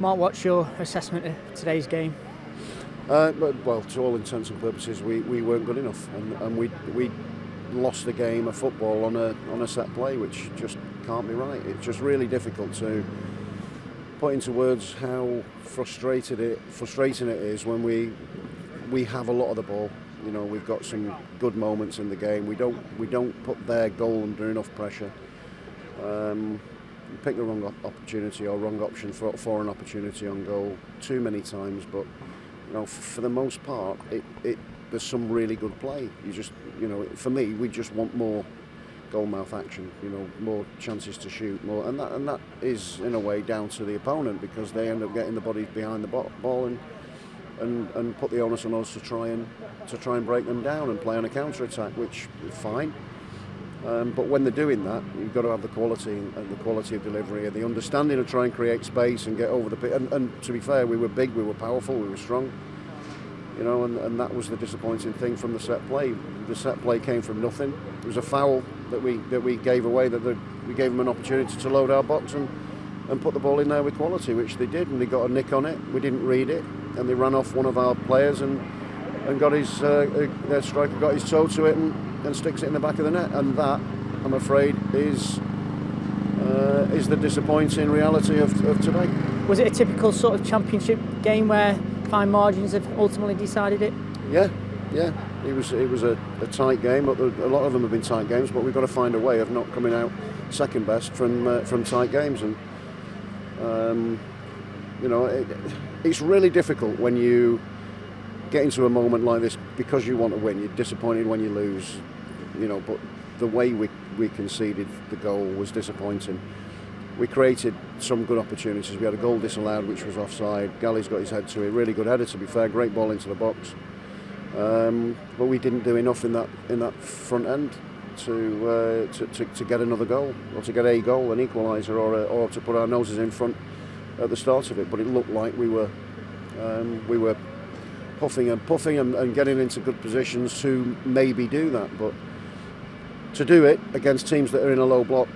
Mark, what's your assessment of today's game? Well, to all intents and purposes, we weren't good enough, and we lost the game of football on a set play, which just can't be right. It's just really difficult to put into words how frustrating it is when we have a lot of the ball. You know, we've got some good moments in the game. We don't put their goal under enough pressure. We pick the wrong opportunity or wrong option for an opportunity on goal too many times. But you know, for the most part, there's some really good play. For me, we just want more goalmouth action. You know, more chances to shoot, more, and that is in a way down to the opponent, because they end up getting the bodies behind the ball and put the onus on us to try and break them down and play on a counter attack, which is fine. But when they're doing that, you've got to have the quality of delivery and the understanding of trying to create space and get over the pitch. And to be fair, we were big, we were powerful, we were strong. You know, and that was the disappointing thing from the set play. The set play came from nothing. It was a foul that we gave away. We gave them an opportunity to load our box and put the ball in there with quality, which they did, and they got a nick on it. We didn't read it, and they ran off one of our players and got their striker got his toe to it and sticks it in the back of the net, and that, I'm afraid, is the disappointing reality of today. Was it a typical sort of championship game where fine margins have ultimately decided it? Yeah. It was a tight game. A lot of them have been tight games, but we've got to find a way of not coming out second best from tight games. And it's really difficult when you get into a moment like this because you want to win. You're disappointed when you lose, you know. But the way we conceded the goal was disappointing. We created some good opportunities. We had a goal disallowed, which was offside. Galley's got his head to it. Really good header, to be fair. Great ball into the box. But we didn't do enough in that front end to get another goal, or to get a goal, an equaliser, or to put our noses in front at the start of it. But it looked like we were puffing and getting into good positions to maybe do that. But to do it against teams that are in a low block,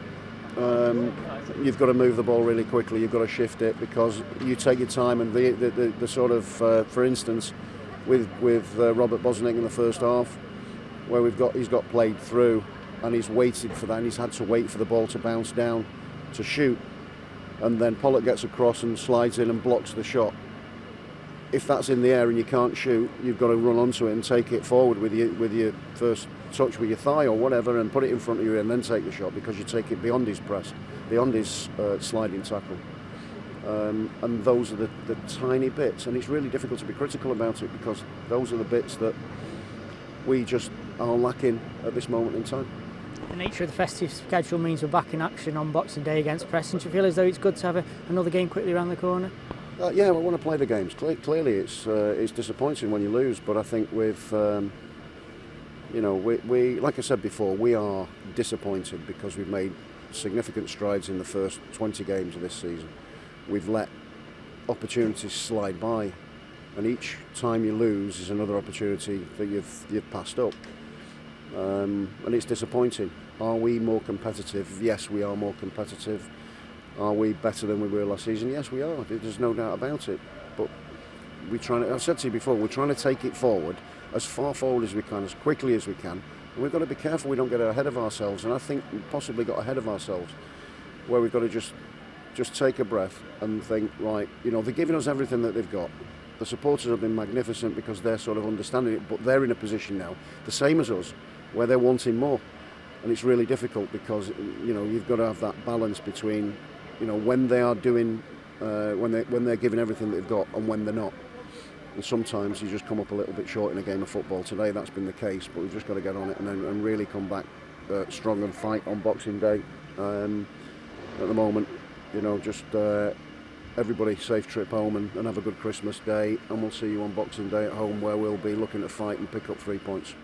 you've got to move the ball really quickly. You've got to shift it, because you take your time. And the sort of, for instance, with Robert Bosnick in the first half, where he's got played through, and he's waited for that, and he's had to wait for the ball to bounce down to shoot, and then Pollock gets across and slides in and blocks the shot. If that's in the air and you can't shoot, you've got to run onto it and take it forward with your first touch with your thigh or whatever, and put it in front of you and then take the shot, because you take it beyond his press, beyond his sliding tackle. And those are the tiny bits, and it's really difficult to be critical about it, because those are the bits that we just are lacking at this moment in time. The nature of the festive schedule means we're back in action on Boxing Day against Preston. Do you feel as though it's good to have another game quickly around the corner? Yeah, we want to play the games. Clearly, it's disappointing when you lose, but I think with we like I said before, we are disappointed because we've made significant strides in the first 20 games of this season. We've let opportunities slide by, and each time you lose is another opportunity that you've passed up, and it's disappointing. Are we more competitive? Yes, we are more competitive. Are we better than we were last season? Yes, we are. There's no doubt about it. But I've said to you before, we're trying to take it forward, as far forward as we can, as quickly as we can. And we've got to be careful we don't get ahead of ourselves. And I think we've possibly got ahead of ourselves, where we've got to just take a breath and think, right, you know, they're giving us everything that they've got. The supporters have been magnificent because they're sort of understanding it, but they're in a position now, the same as us, where they're wanting more. And it's really difficult because, you know, you've got to have that balance between, you know, when they are doing, when they're giving everything that they've got and when they're not. And sometimes you just come up a little bit short in a game of football. Today that's been the case, but we've just got to get on it and really come back strong and fight on Boxing Day. At the moment, you know, just everybody safe trip home and have a good Christmas day, and we'll see you on Boxing Day at home, where we'll be looking to fight and pick up 3 points.